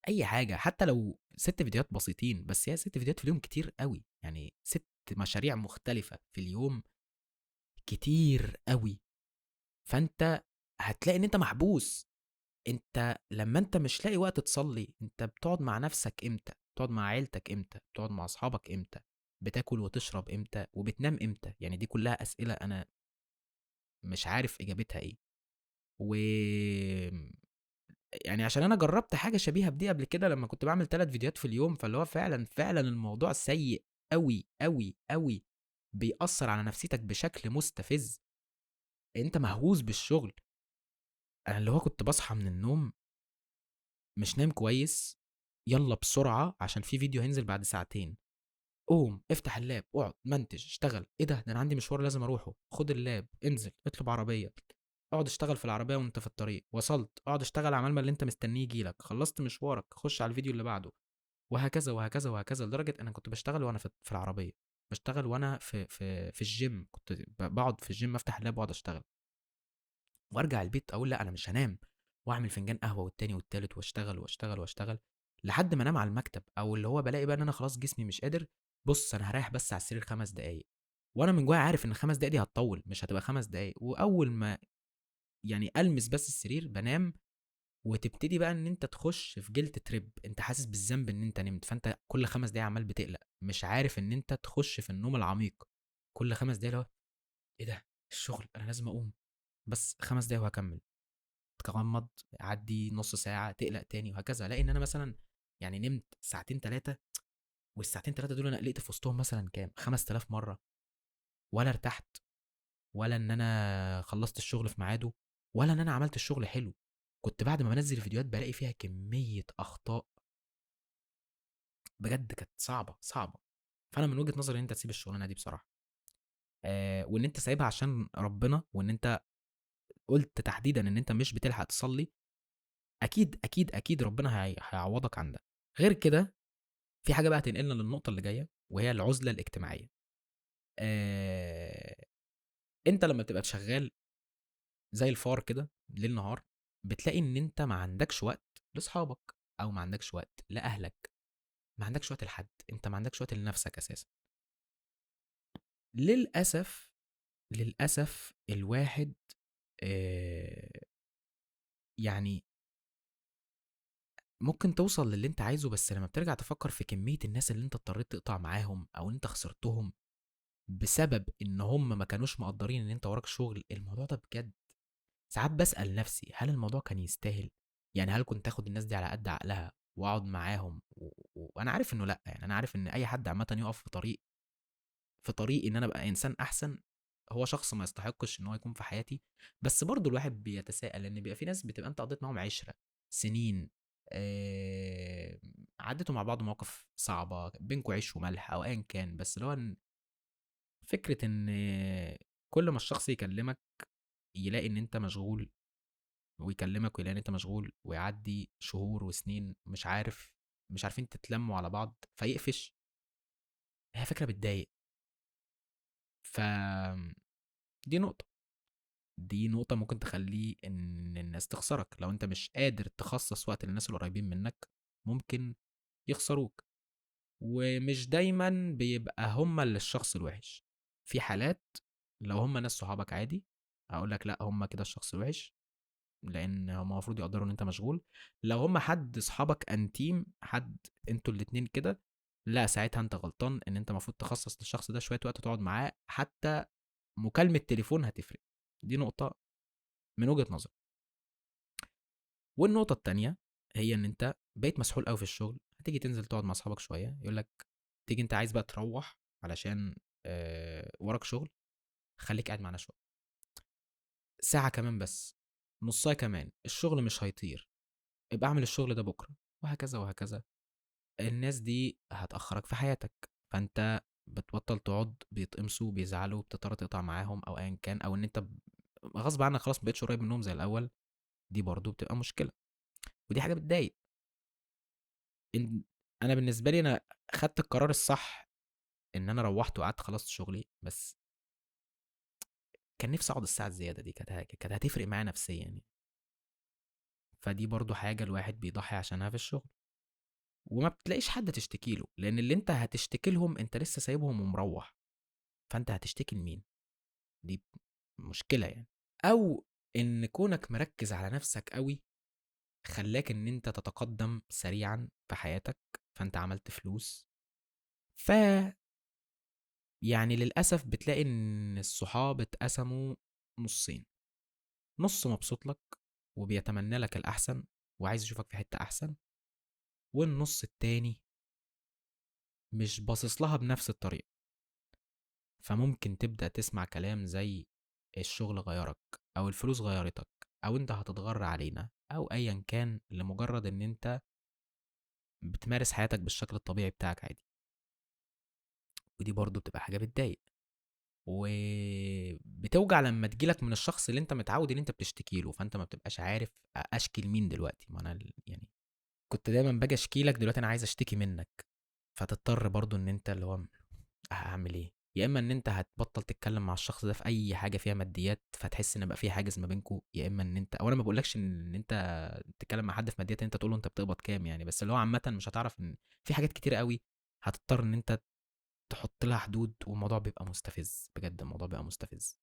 [SPEAKER 1] اي حاجه. حتى لو 6 فيديوهات بسيطين، بس هي 6 فيديوهات في اليوم كتير قوي. يعني 6 مشاريع مختلفه في اليوم كتير قوي. فانت هتلاقي ان انت محبوس. انت لما انت مش لاقي وقت تصلي، انت بتقعد مع نفسك امتى؟ بتقعد مع عيلتك امتى؟ بتقعد مع اصحابك امتى؟ بتاكل وتشرب امتى؟ وبتنام امتى؟ يعني دي كلها اسئله انا مش عارف اجابتها ايه. و يعني عشان انا جربت حاجه شبيهه بدي قبل كده لما كنت بعمل 3 فيديوهات في اليوم، فاللي هو فعلا فعلا الموضوع سيء قوي قوي قوي. بيأثر على نفسيتك بشكل مستفز. انت مهووس بالشغل. انا اللي هو كنت بصحى من النوم مش نايم كويس، يلا بسرعه عشان في فيديو هينزل بعد ساعتين. قوم افتح اللاب، اقعد منتج، اشتغل. ايه ده انا عندي مشوار لازم اروحه. خد اللاب، انزل اطلب عربيه، اقعد اشتغل في العربيه وانت في الطريق. وصلت، اقعد اشتغل عمال ما اللي انت مستنيه يجيلك. خلصت مشوارك، خش على الفيديو اللي بعده. وهكذا وهكذا وهكذا. لدرجه انا كنت بشتغل وانا في العربيه، بشتغل وانا في الجيم. كنت بقعد في الجيم افتح اللاب واقعد اشتغل، وارجع البيت اقول لا انا مش هنام، واعمل فنجان قهوه والتاني والتالت، واشتغل واشتغل واشتغل لحد ما انام على المكتب. او اللي هو بلاقي بقى ان انا خلاص جسمي مش قادر. بص انا هريح بس على السرير 5 دقايق. وانا من جوايا عارف ان ال5 دقايق دي هتطول، مش هتبقى 5 دقايق. واول ما يعني المس بس السرير بنام. وتبتدي بقى ان انت تخش في جلد تريب، انت حاسس بالذنب ان انت نمت. فانت كل 5 دقايق عمال بتقلق، مش عارف ان انت تخش في النوم العميق. كل 5 دقايق اللي هو ايه ده، الشغل انا لازم اقوم. بس 5 دقايق وهكمل. تغمض، يعدي نص ساعة، تقلق تاني، وهكذا. الاقي ان انا مثلا يعني نمت ساعتين 3، والساعتين 3 دول انا قلقت في وسطهم مثلا كام 5000 مرة. ولا ارتحت، ولا ان انا خلصت الشغل في ميعاده، ولا ان انا عملت الشغل حلو. كنت بعد ما بنزل الفيديوهات بلاقي فيها كمية اخطاء بجد كانت صعبة صعبة. فانا من وجهة نظري ان انت تسيب الشغلانة دي بصراحة. وان انت سايبها عشان ربنا، وان انت قلت تحديدا ان انت مش بتلحق تصلي. اكيد اكيد اكيد ربنا هيعوضك عن ده. غير كده في حاجة بقى تنقلنا للنقطة اللي جاية، وهي العزلة الاجتماعية. آه... انت لما بتبقى شغال زي الفار كده ليل نهار، بتلاقي ان انت ما عندكش وقت لاصحابك، او ما عندكش وقت لاهلك، ما عندكش وقت لحد. انت ما عندكش وقت لنفسك اساسا. للاسف، للاسف الواحد آه... يعني ممكن توصل للي انت عايزه، بس لما بترجع تفكر في كمية الناس اللي انت اضطريت تقطع معاهم او انت خسرتهم بسبب ان هم ما كانوش مقدرين ان انت وراك شغل، الموضوع ده بجد ساعات بسأل نفسي هل الموضوع كان يستاهل؟ يعني هل كنت اخد الناس دي على قد عقلها واقعد معاهم وانا عارف انه لا. يعني انا عارف ان اي حد عامه يقف في طريق ان انا ابقى انسان احسن، هو شخص ما يستحقش ان هو يكون في حياتي. بس برضو الواحد بيتساءل ان بيبقى في ناس بتبقى انت قضيت معاهم عشرة سنين، آه... عديتوا مع بعض مواقف صعبة بينكوا عيش وملح او ايا كان. بس اللي هو فكرة ان كل ما الشخص يكلمك يلاقي ان انت مشغول، ويكلمك ويلاقي ان انت مشغول، ويعدي شهور وسنين مش عارفين تتلموا على بعض فيقفش. هي فكرة بتضايق. ف دي نقطة ممكن تخلي ان الناس تخسرك. لو انت مش قادر تخصص وقت للناس القريبين منك، ممكن يخسروك. ومش دايما بيبقى هما اللي الشخص الوحش. في حالات لو هما ناس صحابك عادي، هقول لك لا هما كده الشخص الوحش، لان هم المفروض يقدروا ان انت مشغول. لو هم حد اصحابك انتيم، حد انتوا الاتنين كده، لا ساعتها انت غلطان ان انت المفروض تخصص للشخص ده شويه وقت تقعد معاه. حتى مكالمه تليفون هتفرق. دي نقطه من وجهه نظري. والنقطه التانية هي ان انت بقيت مسحول قوي في الشغل. هتيجي تنزل تقعد مع اصحابك شويه، يقول لك تيجي انت عايز بقى تروح علشان وراك شغل، خليك قاعد معانا شويه، ساعه كمان بس، نصايه كمان، الشغل مش هيطير، ابقى اعمل الشغل ده بكره. وهكذا وهكذا. الناس دي هتأخرك في حياتك. فانت بتبطل تقعد، بيتقمصوا بيزعلوا، بتضطر تقطع معاهم او ايا كان، او ان انت غصب عنك خلاص مبقتش قريب منهم زي الاول. دي برضو بتبقى مشكلة، ودي حاجة بتضايق. انا بالنسبه لي انا خدت القرار الصح ان انا روحت وقعدت خلصت شغلي، بس كان نفسي اقعد الساعه الزياده دي، كانت هتفرق معايا نفسيا يعني. فدي برضو حاجه الواحد بيضحي عشانها في الشغل، وما بتلاقيش حد تشتكي له، لان اللي انت هتشتكي لهم انت لسه سايبهم ومروح، فانت هتشتكي لمين؟ دي مشكله يعني. او ان كونك مركز على نفسك قوي خلاك ان انت تتقدم سريعا في حياتك، فانت عملت فلوس. ف يعني للاسف بتلاقي ان الصحاب اتقسموا نصين، نص مبسوط لك وبيتمنى لك الاحسن وعايز يشوفك في حتة احسن، والنص التاني مش باصص لها بنفس الطريقة. فممكن تبدأ تسمع كلام زي الشغل غيرك، او الفلوس غيرتك، او انت هتتغر علينا، او ايا كان، لمجرد ان انت بتمارس حياتك بالشكل الطبيعي بتاعك عادي. ودي برضو بتبقى حاجة بتضايق وبتوجع لما تجيلك من الشخص اللي انت متعود ان انت بتشتكي له، فانت ما بتبقاش عارف اشكي لمين دلوقتي. ما انا يعني كنت دايما باجي اشكي لك، دلوقتي انا عايز اشتكي منك، فتضطر برضو ان انت اللي هو هعمل ايه؟ يا اما ان انت هتبطل تتكلم مع الشخص ده في اي حاجه فيها ماديات، فتحس ان بقى في حاجز ما بينكم، يا اما ان انت، او انا ما بقولكش ان انت تتكلم مع حد في ماديات انت تقول له انت بتقبض كام يعني، بس اللي هو عامه مش هتعرف ان في حاجات كتير قوي هتضطر ان انت تحط لها حدود، والموضوع بيبقى مستفز بجد، الموضوع بيبقى مستفز.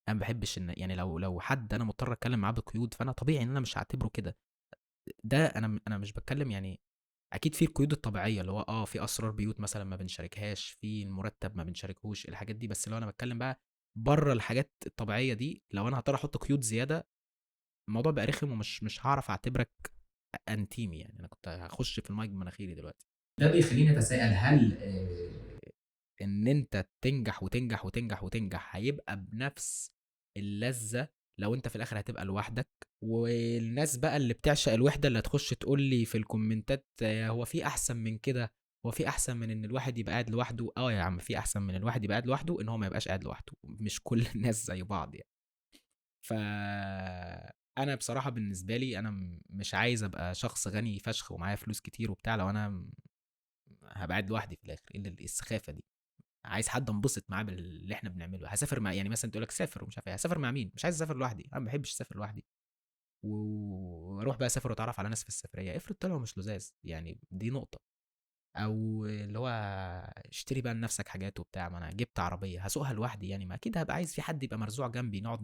[SPEAKER 1] انا ما بحبش ان يعني لو حد انا مضطر اتكلم معاه بقيود، فانا طبيعي ان انا مش هعتبره كده. ده انا مش بتكلم يعني، اكيد في القيود الطبيعيه اللي هو في اسرار بيوت مثلا ما بنشاركهاش، في المرتب ما بنشاركهوش، الحاجات دي. بس لو انا بتكلم بقى بره الحاجات الطبيعيه دي، لو انا هضطر احط قيود زياده، الموضوع بقى رخم، ومش مش هعرف اعتبرك انتيمي يعني. انا كنت هخش في المايك بمناخيري دلوقتي. ده بيخليني اتساءل، هل ان انت تنجح وتنجح وتنجح وتنجح هيبقى بنفس اللذة لو انت في الاخر هتبقى لوحدك؟ والناس بقى اللي بتعشق الوحدة اللي هتخش تقول لي في الكومنتات هو في احسن من كده، هو في احسن من ان الواحد يبقى قاعد لوحده؟ اه يا عم، في احسن من الواحد يبقى قاعد لوحده ان هو ما يبقاش قاعد لوحده، مش كل الناس زي بعض يعني. ف انا بصراحة بالنسبة لي انا مش عايز ابقى شخص غني فشخ ومعايا فلوس كتير وبتاع لو انا هبقى قاعد لوحدي في الاخر. ايه السخافة دي؟ عايز حد انبسط معاه باللي احنا بنعمله. هسافر مع، يعني مثلا تقول لك سافر ومش عارف ايه، هسافر مع مين؟ مش عايز اسافر لوحدي، انا ما بحبش اسافر لوحدي. واروح بقى اسافر واتعرف على ناس في السفريه، افرض طلعوا مش لزاز يعني، دي نقطه. او اللي هو اشتري بقى لنفسك حاجات وبتاع، ما انا جبت عربيه هسوقها لوحدي يعني، ما اكيد هبقى عايز في حد يبقى مرزوع جنبي، نقعد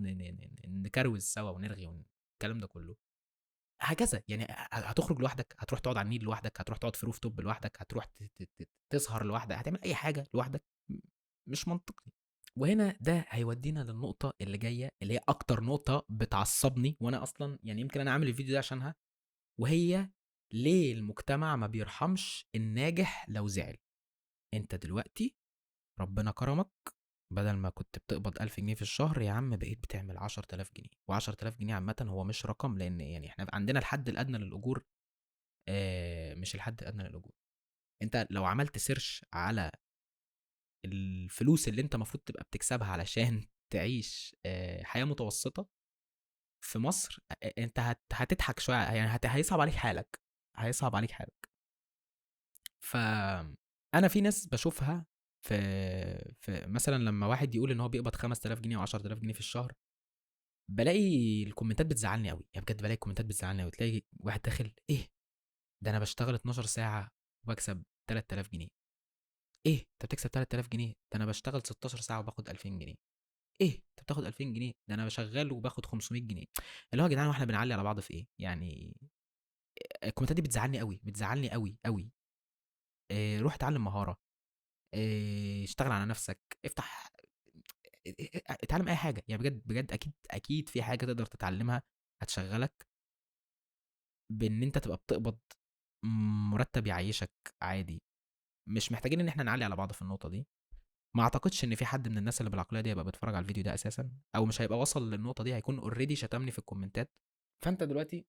[SPEAKER 1] نكروز سوا ونرغي والكلام ده كله. هكذا يعني. هتخرج لوحدك، هتروح تقعد على النيل لوحدك، هتروح تقعد في روف توب لوحدك، هتروح تسهر لوحدك، هتعمل اي حاجه لوحدك؟ مش منطقي. وهنا ده هيودينا للنقطة اللي جاية، اللي هي أكتر نقطة بتعصبني، وأنا أصلا يعني يمكن أنا عامل الفيديو ده عشانها. وهي ليه المجتمع ما بيرحمش الناجح لو زعل؟ أنت دلوقتي ربنا كرمك، بدل ما كنت بتقبض 1000 جنيه في الشهر يا عم بقيت بتعمل 10000 جنيه. و10000 جنيه عامة هو مش رقم، لأن يعني احنا عندنا الحد الأدنى للأجور، مش الحد الأدنى للأجور. أنت لو عملت سيرش على الفلوس اللي أنت المفروض تبقى بتكسبها علشان تعيش حياة متوسطة في مصر، انت هتضحك شويه يعني، هيصعب عليك حالك، هيصعب عليك حالك. ف انا في ناس بشوفها في مثلا لما واحد يقول ان هو بيقبض 5000 جنيه او 10000 جنيه في الشهر، بلاقي الكومنتات بتزعلني قوي يعني، بجد بلاقي الكومنتات بتزعلني قوي. تلاقي واحد داخل ايه ده، انا بشتغل 12 ساعه وبكسب 3000 جنيه. ايه انت بتكسب 3000 جنيه؟ ده انا بشتغل 16 ساعه وباخد 2000 جنيه. ايه انت بتاخد 2000 جنيه؟ ده انا بشغل وباخد 500 جنيه. اللي هو يا جدعان واحنا بنعلي على بعض في ايه يعني؟ الكومنتات دي بتزعلني قوي، بتزعلني قوي قوي. روح اتعلم مهاره، اشتغل على نفسك، افتح، اتعلم اي حاجه يعني. بجد بجد اكيد اكيد في حاجه تقدر تتعلمها هتشغلك بان انت تبقى بتقبض مرتب يعيشك عادي. مش محتاجين ان احنا نعلي على بعض في النقطه دي. ما اعتقدش ان في حد من الناس اللي بالعقليه دي هيبقى بيتفرج على الفيديو ده اساسا، او مش هيبقى وصل للنقطه دي، هيكون اوريدي شتمني في الكومنتات. فانت دلوقتي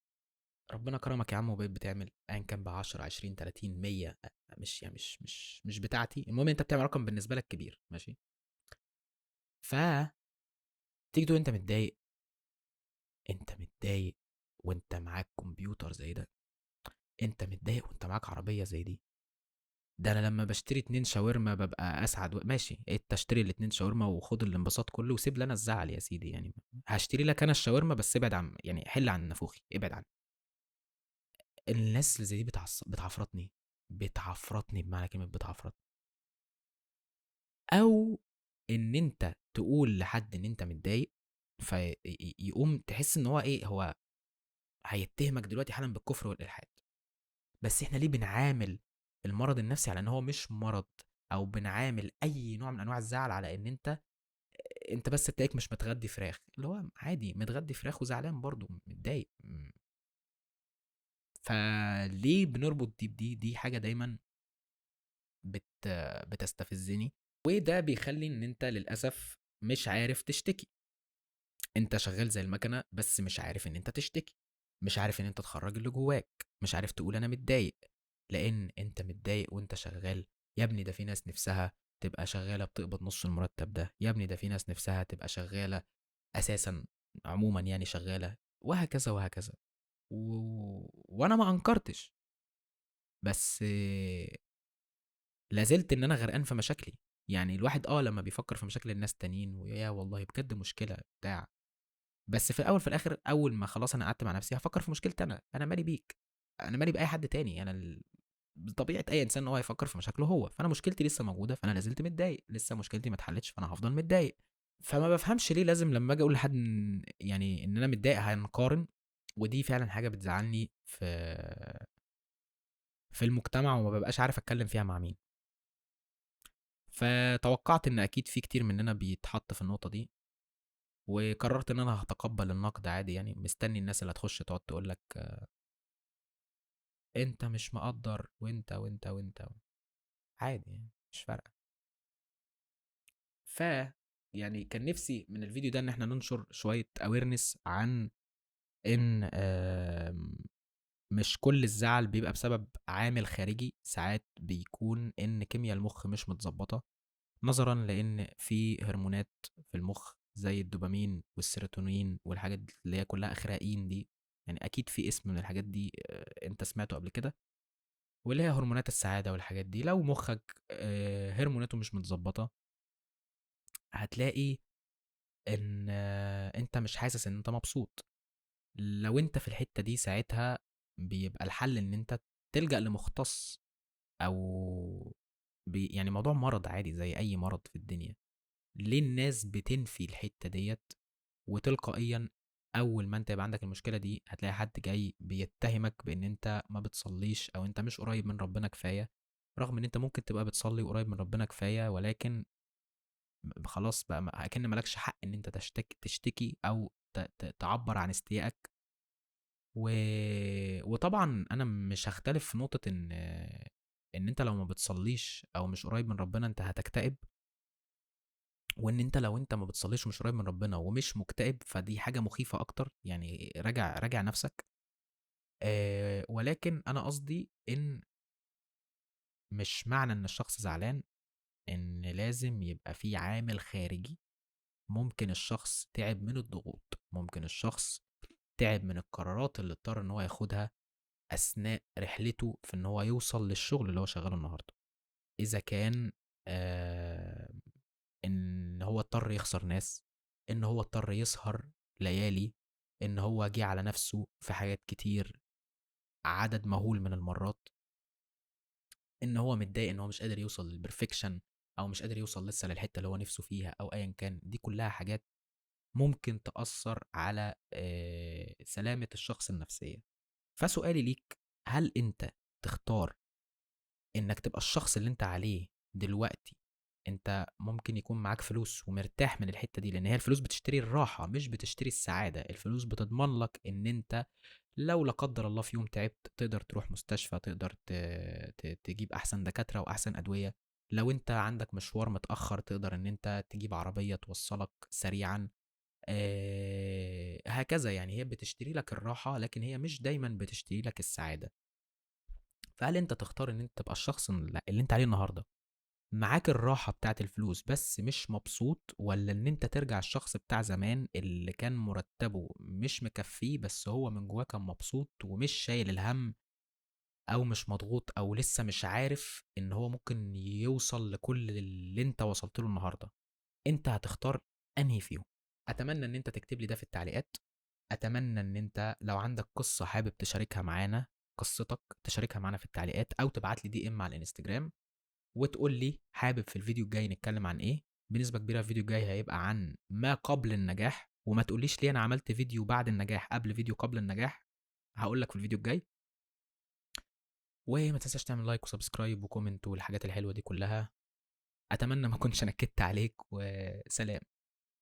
[SPEAKER 1] ربنا كرمك يا عم وبقيت بتعمل ايا كان ب 10 20 30 100، مش يعني مش بتاعتي، المهم انت بتعمل رقم بالنسبه لك كبير ماشي. ف تيجي تقول انت متضايق، انت متضايق وانت معاك كمبيوتر زي ده، انت متضايق وانت معاك عربيه زي دي، ده انا لما بشتري 2 شاورما ببقى اسعد ماشي، انت اشتري ال2 شاورما وخد الانبساط كله وسيب لي انا الزعل يا سيدي، يعني هشتري لك انا الشاورما بس ابعد عن، يعني حل عن نافوخي، ابعد عن. الناس اللي زي دي بتعفرطني، بتعفرطني بمعنى كلمة بتعفرط. او ان انت تقول لحد ان انت متضايق، فيقوم تحس ان هو ايه، هو هيتهمك دلوقتي حالا بالكفر والالحاد. بس احنا ليه بنعامل المرض النفسي على ان هو مش مرض، او بنعامل اي نوع من انواع الزعل على ان انت بس تلاقيك مش متغدي فراخ، اللي هو عادي متغدي فراخ وزعلان برضه متضايق. فليه بنربط دي بدي؟ دي حاجة دايما بت بتستفزني. وده بيخلي ان انت للاسف مش عارف تشتكي. انت شغال زي المكنه بس مش عارف ان انت تشتكي، مش عارف ان انت تخرج اللي جواك، مش عارف تقول انا متضايق. لان انت متضايق وانت شغال. يا ابني ده في ناس نفسها تبقى شغاله بتقبض نص المرتب ده، يا ابني ده في ناس نفسها تبقى شغاله اساسا، عموما يعني شغاله، وهكذا وهكذا. وانا ما انكرتش، بس لازلت ان انا غرقان في مشاكلي. يعني الواحد لما بيفكر في مشاكل الناس تانيين، ويا والله بجد مشكله بتاع، بس في الاول في الاخر اول ما خلاص انا قعدت مع نفسي هفكر في مشكلتي انا مالي بيك، انا مالي باي حد تاني. بطبيعه اي انسان ان هو يفكر في مشاكله هو، فانا مشكلتي لسه موجوده، فانا لازلت متضايق، لسه مشكلتي ما اتحلتش، فانا هفضل متضايق. فما بفهمش ليه لازم لما اجي اقول لحد يعني ان انا متضايق هنقارن. ودي فعلا حاجه بتزعلني في المجتمع، وما ببقاش عارف اتكلم فيها مع مين. فتوقعت ان اكيد في كتير مننا بيتحط في النقطه دي، وقررت ان انا هتقبل النقد عادي، يعني مستني الناس اللي هتخش تقعد تقول لك انت مش مقدر وانت عادي، يعني مش فارقه. ف يعني كان نفسي من الفيديو ده ان احنا ننشر شويه اويرنس عن ان مش كل الزعل بيبقى بسبب عامل خارجي، ساعات بيكون ان كيمياء المخ مش متظبطه، نظرا لان في هرمونات في المخ زي الدوبامين والسيروتونين والحاجات اللي هي كلها اخرائيين دي. يعني اكيد في اسم من الحاجات دي انت سمعته قبل كده، واللي هي هرمونات السعاده والحاجات دي. لو مخك هرموناته مش متظبطه، هتلاقي ان انت مش حاسس ان انت مبسوط. لو انت في الحته دي ساعتها بيبقى الحل ان انت تلجأ لمختص، او يعني موضوع مرض عادي زي اي مرض في الدنيا. ليه الناس بتنفي الحتة ديت؟ وتلقائيا اول ما انت يبقى عندك المشكلة دي هتلاقي حد جاي بيتهمك بان انت ما بتصليش او انت مش قريب من ربنا كفاية، رغم ان انت ممكن تبقى بتصلي وقريب من ربنا كفاية، ولكن خلاص بقى اكن مالكش حق ان انت تشتكي او تعبر عن استيائك. و... وطبعا انا مش هختلف في نقطة ان انت لو ما بتصليش او مش قريب من ربنا انت هتكتئب، وان انت لو انت ما بتصليش ومش قريب من ربنا ومش مكتئب فدي حاجة مخيفة اكتر. يعني راجع نفسك. ولكن انا قصدي ان مش معنى ان الشخص زعلان ان لازم يبقى في عامل خارجي. ممكن الشخص تعب من الضغوط، ممكن الشخص تعب من القرارات اللي اضطر ان هو ياخدها اثناء رحلته في ان هو يوصل للشغل اللي هو شغاله النهارده. اذا كان آه ان هو اضطر يخسر ناس، ان هو اضطر يسهر ليالي، ان هو جه على نفسه في حاجات كتير عدد مهول من المرات، ان هو متضايق ان هو مش قادر يوصل للبرفكشن، او مش قادر يوصل لسه للحته اللي هو نفسه فيها، او ايا كان. دي كلها حاجات ممكن تأثر على سلامة الشخص النفسية. فسؤالي ليك، هل انت تختار انك تبقى الشخص اللي انت عليه دلوقتي؟ انت ممكن يكون معاك فلوس ومرتاح من الحتة دي، لان هي الفلوس بتشتري الراحة مش بتشتري السعادة. الفلوس بتضمن لك ان انت لو لا قدر الله في يوم تعبت تقدر تروح مستشفى، تقدر تجيب احسن دكاترة واحسن ادوية. لو انت عندك مشوار متأخر تقدر ان انت تجيب عربية توصلك سريعا. هكذا. يعني هي بتشتري لك الراحة لكن هي مش دايما بتشتري لك السعادة. فهل انت تختار ان انت تبقى الشخص اللي انت عليه النهارده معاك الراحة بتاعت الفلوس بس مش مبسوط، ولا ان انت ترجع الشخص بتاع زمان اللي كان مرتبه مش مكفيه بس هو من جواه كان مبسوط ومش شايل الهم او مش مضغوط او لسه مش عارف ان هو ممكن يوصل لكل اللي انت وصلت له النهارده، انت هتختار انهي فيهم؟ اتمنى ان انت تكتب لي ده في التعليقات. اتمنى ان انت لو عندك قصة حابب تشاركها معانا، قصتك تشاركها معانا في التعليقات، او تبعت لي دي ام على الانستجرام وتقول لي حابب في الفيديو الجاي نتكلم عن ايه. بنسبة كبيرة الفيديو الجاي هيبقى عن ما قبل النجاح، وما تقوليش ليه انا عملت فيديو بعد النجاح قبل فيديو قبل النجاح، هقول لك في الفيديو الجاي. وما تنساش تعمل لايك وسبسكرايب وكومنت والحاجات الحلوة دي كلها. اتمنى ما كنتش نكدت عليك، وسلام.